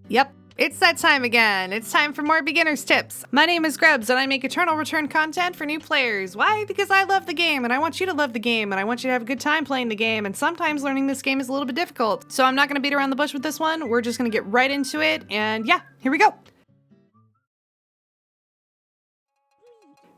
Yep, it's that time again. It's time for more beginner's tips. My name is grubbz and I make eternal return content for new players. Why? Because I love the game and I want you to love the game and I want you to have a good time playing the game, and sometimes learning this game is a little bit difficult. So I'm not going to beat around the bush with this one. We're just going to get right into it, and yeah, here we go.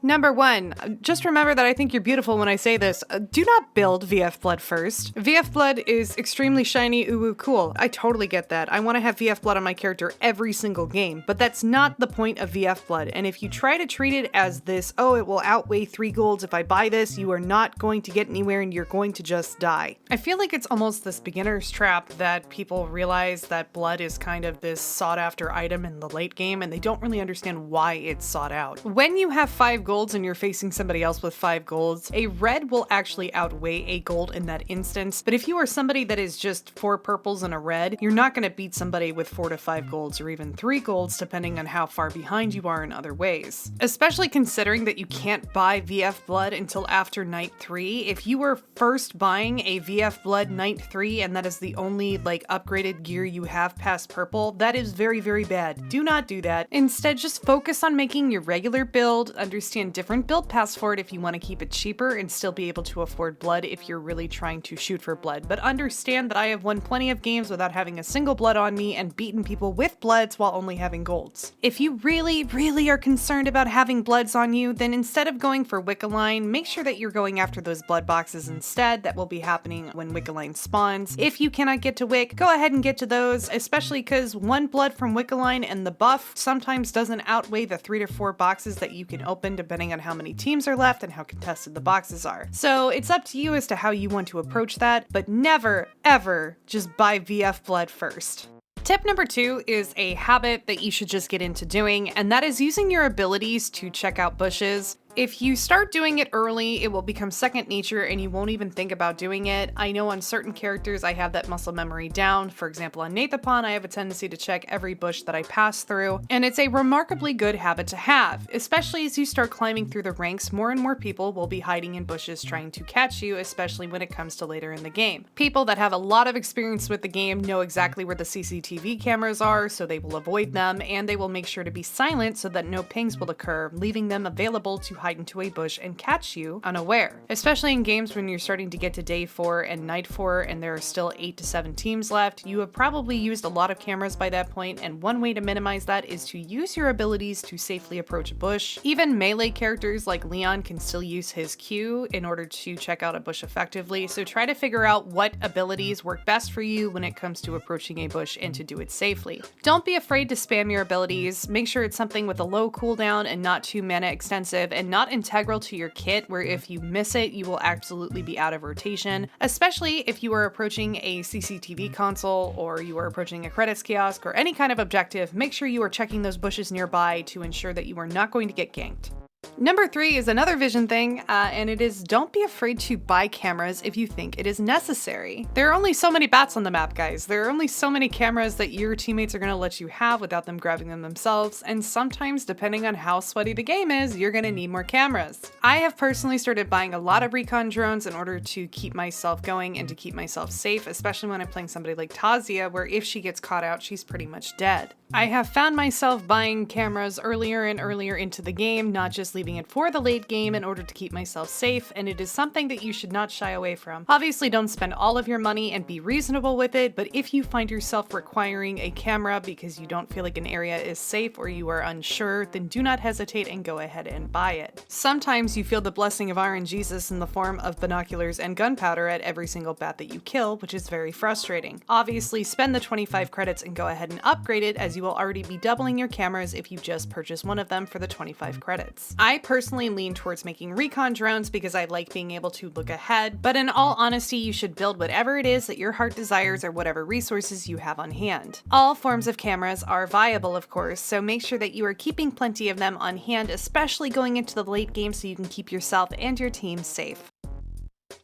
Number 1, just remember that I think you're beautiful when I say this. Do not build VF Blood first. VF Blood is extremely shiny, ooh, cool. I totally get that. I want to have VF Blood on my character every single game, but that's not the point of VF Blood. And if you try to treat it as this, oh, it will outweigh 3 golds if I buy this, you are not going to get anywhere and you're going to just die. I feel like it's almost this beginner's trap that people realize that blood is kind of this sought after item in the late game, and they don't really understand why it's sought out. When you have 5 golds and you're facing somebody else with 5 golds, a red will actually outweigh a gold in that instance. But if you are somebody that is just 4 purples and a red, you're not going to beat somebody with 4 to 5 golds or even 3 golds, depending on how far behind you are in other ways. Especially considering that you can't buy VF Blood until after night 3. If you were first buying a VF Blood night 3 and that is the only upgraded gear you have past purple, that is very, very bad. Do not do that. Instead, just focus on making your regular build, understand different build paths for it if you want to keep it cheaper and still be able to afford blood if you're really trying to shoot for blood. But understand that I have won plenty of games without having a single blood on me and beaten people with bloods while only having golds. If you really, really are concerned about having bloods on you, then instead of going for Wiccaline, make sure that you're going after those blood boxes instead. That will be happening when Wiccaline spawns. If you cannot get to Wick, go ahead and get to those, especially because 1 blood from Wiccaline and the buff sometimes doesn't outweigh the 3 to 4 boxes that you can open depending on how many teams are left and how contested the boxes are. So it's up to you as to how you want to approach that, but never, ever just buy VF Blood first. Tip number 2 is a habit that you should just get into doing, and that is using your abilities to check out bushes. If you start doing it early, it will become second nature and you won't even think about doing it. I know on certain characters I have that muscle memory down. For example, on Nathapon, I have a tendency to check every bush that I pass through, and it's a remarkably good habit to have. Especially as you start climbing through the ranks, more and more people will be hiding in bushes trying to catch you, especially when it comes to later in the game. People that have a lot of experience with the game know exactly where the CCTV cameras are, so they will avoid them, and they will make sure to be silent so that no pings will occur, leaving them available to hide into a bush and catch you unaware. Especially in games when you're starting to get to day 4 and night 4 and there are still 8 to 7 teams left, you have probably used a lot of cameras by that point, and one way to minimize that is to use your abilities to safely approach a bush. Even melee characters like Leon can still use his Q in order to check out a bush effectively, so try to figure out what abilities work best for you when it comes to approaching a bush and to do it safely. Don't be afraid to spam your abilities. Make sure it's something with a low cooldown and not too mana extensive and not integral to your kit, where if you miss it, you will absolutely be out of rotation, especially if you are approaching a CCTV console or you are approaching a credits kiosk or any kind of objective. Make sure you are checking those bushes nearby to ensure that you are not going to get ganked. Number 3 is another vision thing, and it is don't be afraid to buy cameras if you think it is necessary. There are only so many bats on the map, guys. There are only so many cameras that your teammates are going to let you have without them grabbing them themselves, and sometimes, depending on how sweaty the game is, you're going to need more cameras. I have personally started buying a lot of recon drones in order to keep myself going and to keep myself safe, especially when I'm playing somebody like Takuya, where if she gets caught out, she's pretty much dead. I have found myself buying cameras earlier and earlier into the game, not just leaving it for the late game in order to keep myself safe, and it is something that you should not shy away from. Obviously, don't spend all of your money and be reasonable with it, but if you find yourself requiring a camera because you don't feel like an area is safe or you are unsure, then do not hesitate and go ahead and buy it. Sometimes you feel the blessing of RNGesus in the form of binoculars and gunpowder at every single bat that you kill, which is very frustrating. Obviously, spend the 25 credits and go ahead and upgrade it, as you will already be doubling your cameras if you just purchase one of them for the 25 credits. I personally lean towards making recon drones because I like being able to look ahead, but in all honesty, you should build whatever it is that your heart desires or whatever resources you have on hand. All forms of cameras are viable, of course, so make sure that you are keeping plenty of them on hand, especially going into the late game so you can keep yourself and your team safe.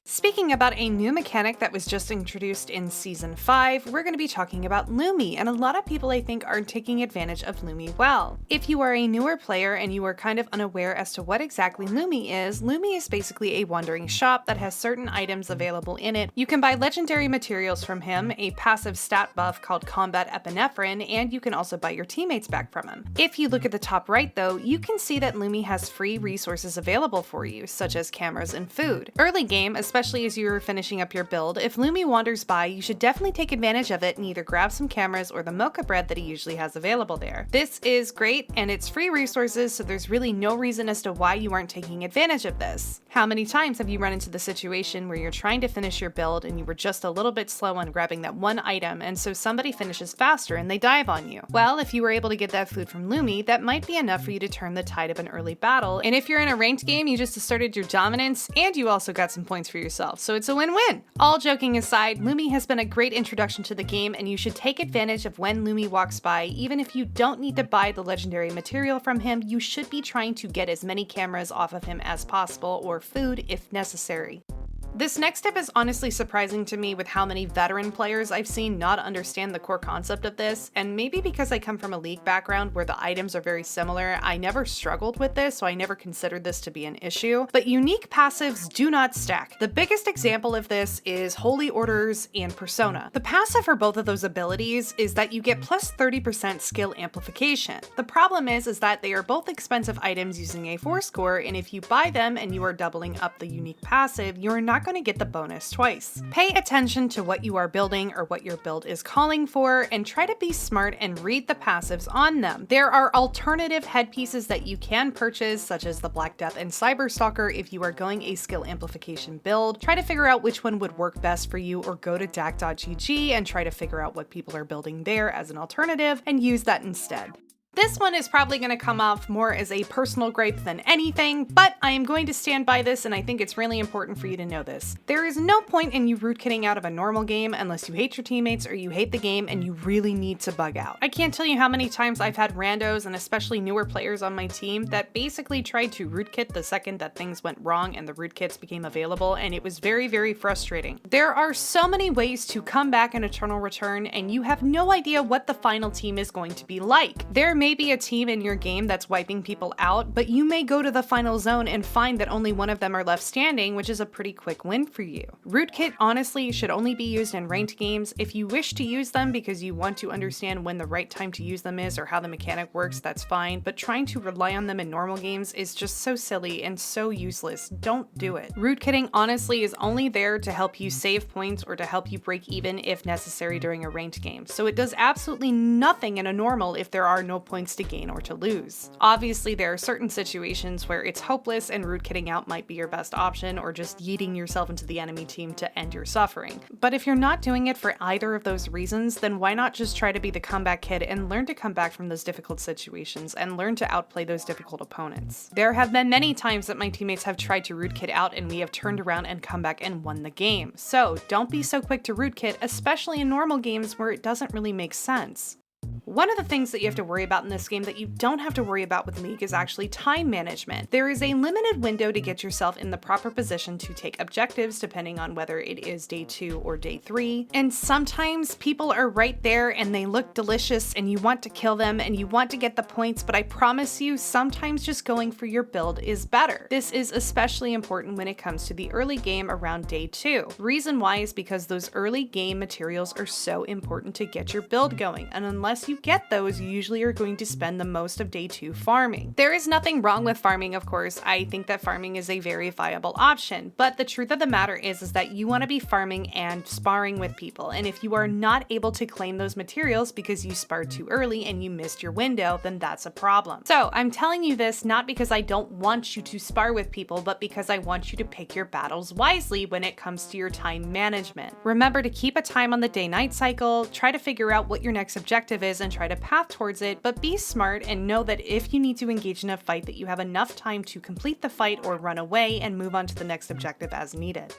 Speaking about a new mechanic that was just introduced in Season 5, we're going to be talking about lumi, and a lot of people I think aren't taking advantage of lumi well. If you are a newer player and you are kind of unaware as to what exactly lumi is basically a wandering shop that has certain items available in it. You can buy legendary materials from him, a passive stat buff called Combat Epinephrine, and you can also buy your teammates back from him. If you look at the top right though, you can see that lumi has free resources available for you, such as cameras and food. Early game, especially as you're finishing up your build, if lumi wanders by, you should definitely take advantage of it and either grab some cameras or the mocha bread that he usually has available there. This is great, and it's free resources, so there's really no reason as to why you aren't taking advantage of this. How many times have you run into the situation where you're trying to finish your build and you were just a little bit slow on grabbing that one item, and so somebody finishes faster and they dive on you? Well, if you were able to get that food from lumi, that might be enough for you to turn the tide of an early battle, and if you're in a ranked game, you just asserted your dominance and you also got some points for yourself, so it's a win-win. All joking aside, lumi has been a great introduction to the game, and you should take advantage of when lumi walks by. Even if you don't need to buy the legendary material from him, you should be trying to get as many cameras off of him as possible, or food if necessary. This next tip is honestly surprising to me with how many veteran players I've seen not understand the core concept of this, and maybe because I come from a League background where the items are very similar, I never struggled with this, so I never considered this to be an issue. But unique passives do not stack. The biggest example of this is Holy Orders and Persona. The passive for both of those abilities is that you get plus 30% skill amplification. The problem is that they are both expensive items using a 4 score, and if you buy them and you are doubling up the unique passive, you are not going to get the bonus twice. Pay attention to what you are building or what your build is calling for, and try to be smart and read the passives on them. There are alternative headpieces that you can purchase, such as the Black Death and Cyberstalker if you are going a skill amplification build. Try to figure out which one would work best for you, or go to dak.gg and try to figure out what people are building there as an alternative and use that instead. This one is probably going to come off more as a personal gripe than anything, but I am going to stand by this, and I think it's really important for you to know this. There is no point in you rootkitting out of a normal game unless you hate your teammates or you hate the game and you really need to bug out. I can't tell you how many times I've had randos, and especially newer players on my team, that basically tried to rootkit the second that things went wrong and the rootkits became available, and it was very, very frustrating. There are so many ways to come back in Eternal Return, and you have no idea what the final team is going to be like. There may be a team in your game that's wiping people out, but you may go to the final zone and find that only one of them are left standing, which is a pretty quick win for you. Rootkit honestly should only be used in ranked games. If you wish to use them because you want to understand when the right time to use them is or how the mechanic works, that's fine, but trying to rely on them in normal games is just so silly and so useless. Don't do it. Rootkitting honestly is only there to help you save points or to help you break even if necessary during a ranked game, so it does absolutely nothing in a normal if there are no points to gain or to lose. Obviously, there are certain situations where it's hopeless and rootkitting out might be your best option, or just yeeting yourself into the enemy team to end your suffering. But if you're not doing it for either of those reasons, then why not just try to be the comeback kid and learn to come back from those difficult situations and learn to outplay those difficult opponents. There have been many times that my teammates have tried to rootkit out and we have turned around and come back and won the game. So don't be so quick to rootkit, especially in normal games where it doesn't really make sense. One of the things that you have to worry about in this game that you don't have to worry about with League is actually time management. There is a limited window to get yourself in the proper position to take objectives depending on whether it is day 2 or day 3. And sometimes people are right there and they look delicious and you want to kill them and you want to get the points, but I promise you, sometimes just going for your build is better. This is especially important when it comes to the early game around day 2. Reason why is because those early game materials are so important to get your build going, and unless you get those, you usually are going to spend the most of day 2 farming. There is nothing wrong with farming, of course. I think that farming is a very viable option, but the truth of the matter is that you want to be farming and sparring with people, and if you are not able to claim those materials because you sparred too early and you missed your window, then that's a problem. So I'm telling you this not because I don't want you to spar with people, but because I want you to pick your battles wisely when it comes to your time management. Remember to keep a time on the day-night cycle, try to figure out what your next objective is and try to path towards it, but be smart and know that if you need to engage in a fight, that you have enough time to complete the fight or run away and move on to the next objective as needed.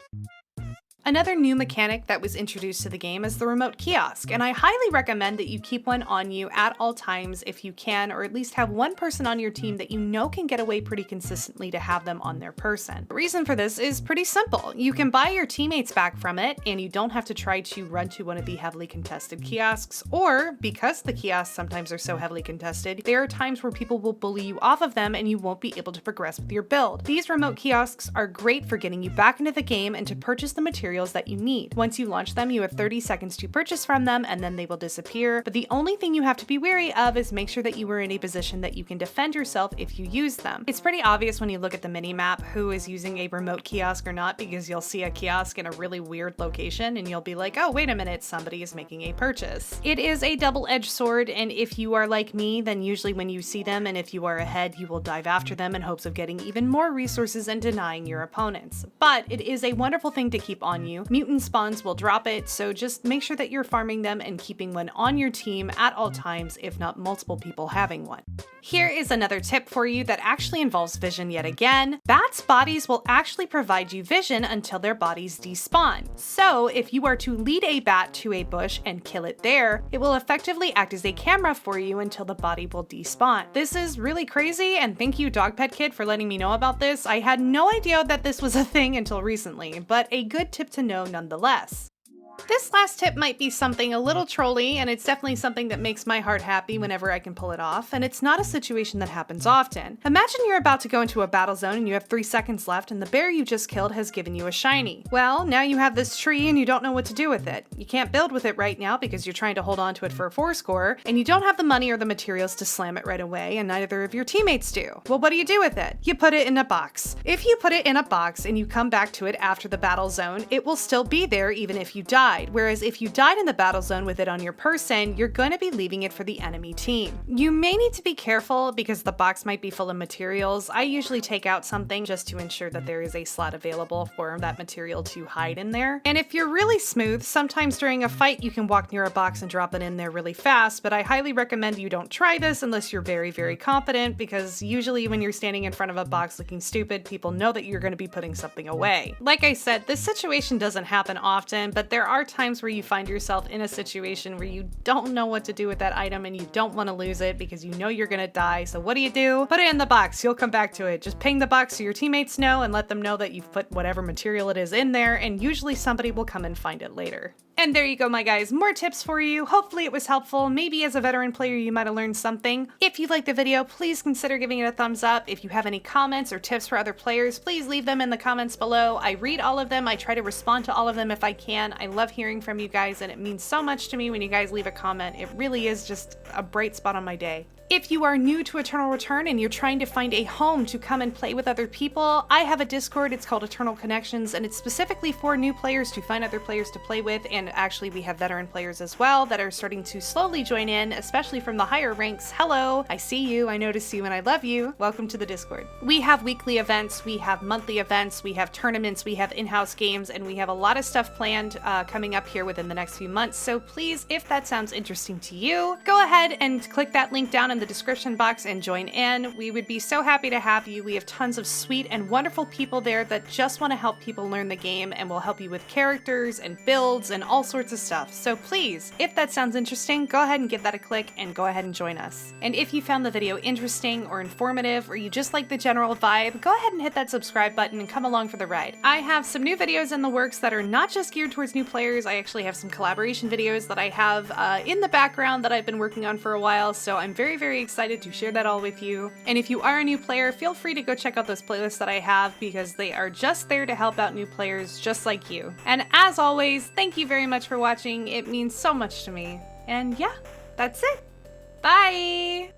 Another new mechanic that was introduced to the game is the remote kiosk, and I highly recommend that you keep one on you at all times if you can, or at least have one person on your team that you know can get away pretty consistently to have them on their person. The reason for this is pretty simple. You can buy your teammates back from it, and you don't have to try to run to one of the heavily contested kiosks, or because the kiosks sometimes are so heavily contested, there are times where people will bully you off of them and you won't be able to progress with your build. These remote kiosks are great for getting you back into the game and to purchase the materials that you need. Once you launch them, you have 30 seconds to purchase from them and then they will disappear. But the only thing you have to be wary of is make sure that you are in a position that you can defend yourself if you use them. It's pretty obvious when you look at the mini-map who is using a remote kiosk or not, because you'll see a kiosk in a really weird location and you'll be like, oh, wait a minute, somebody is making a purchase. It is a double-edged sword, and if you are like me, then usually when you see them and if you are ahead, you will dive after them in hopes of getting even more resources and denying your opponents. But it is a wonderful thing to keep on you. Mutant spawns will drop it, so just make sure that you're farming them and keeping one on your team at all times, if not multiple people having one. Here is another tip for you that actually involves vision yet again. Bats' bodies will actually provide you vision until their bodies despawn. So if you are to lead a bat to a bush and kill it there, it will effectively act as a camera for you until the body will despawn. This is really crazy, and thank you Dog Pet Kid for letting me know about this. I had no idea that this was a thing until recently, but a good tip to know nonetheless. This last tip might be something a little trolly, and it's definitely something that makes my heart happy whenever I can pull it off, and it's not a situation that happens often. Imagine you're about to go into a battle zone and you have 3 seconds left and the bear you just killed has given you a shiny. Well, now you have this tree and you don't know what to do with it. You can't build with it right now because you're trying to hold on to it for a 4 score, and you don't have the money or the materials to slam it right away, and neither of your teammates do. Well, what do you do with it? You put it in a box. If you put it in a box and you come back to it after the battle zone, it will still be there even if you died. Whereas if you died in the battle zone with it on your person, you're going to be leaving it for the enemy team. You may need to be careful because the box might be full of materials. I usually take out something just to ensure that there is a slot available for that material to hide in there. And if you're really smooth, sometimes during a fight you can walk near a box and drop it in there really fast, but I highly recommend you don't try this unless you're very, very confident, because usually when you're standing in front of a box looking stupid, people know that you're going to be putting something away. Like I said, this situation doesn't happen often, but there are times where you find yourself in a situation where you don't know what to do with that item and you don't want to lose it because you know you're gonna die. So what do? Put it in the box. You'll come back to it. Just ping the box so your teammates know and let them know that you've put whatever material it is in there, and usually somebody will come and find it later. And there you go, my guys, more tips for you. Hopefully it was helpful. Maybe as a veteran player, you might have learned something. If you liked the video, please consider giving it a thumbs up. If you have any comments or tips for other players, please leave them in the comments below. I read all of them. I try to respond to all of them if I can. I love hearing from you guys, and it means so much to me when you guys leave a comment. It really is just a bright spot on my day. If you are new to Eternal Return and you're trying to find a home to come and play with other people, I have a Discord. It's called Eternal Connections, and it's specifically for new players to find other players to play with, and actually we have veteran players as well that are starting to slowly join in, especially from the higher ranks. Hello, I see you, I notice you, and I love you. Welcome to the Discord. We have weekly events, we have monthly events, we have tournaments, we have in-house games, and we have a lot of stuff planned coming up here within the next few months. So please, if that sounds interesting to you, go ahead and click that link down in the description box and join in. We would be so happy to have you. We have tons of sweet and wonderful people there that just want to help people learn the game and will help you with characters and builds and all sorts of stuff. So please, if that sounds interesting, go ahead and give that a click and go ahead and join us. And if you found the video interesting or informative, or you just like the general vibe, go ahead and hit that subscribe button and come along for the ride. I have some new videos in the works that are not just geared towards new players. I actually have some collaboration videos that I have in the background that I've been working on for a while, so I'm very, very excited to share that all with you. And if you are a new player, feel free to go check out those playlists that I have, because they are just there to help out new players just like you. And as always, thank you very much for watching. It means so much to me. And yeah, that's it. Bye!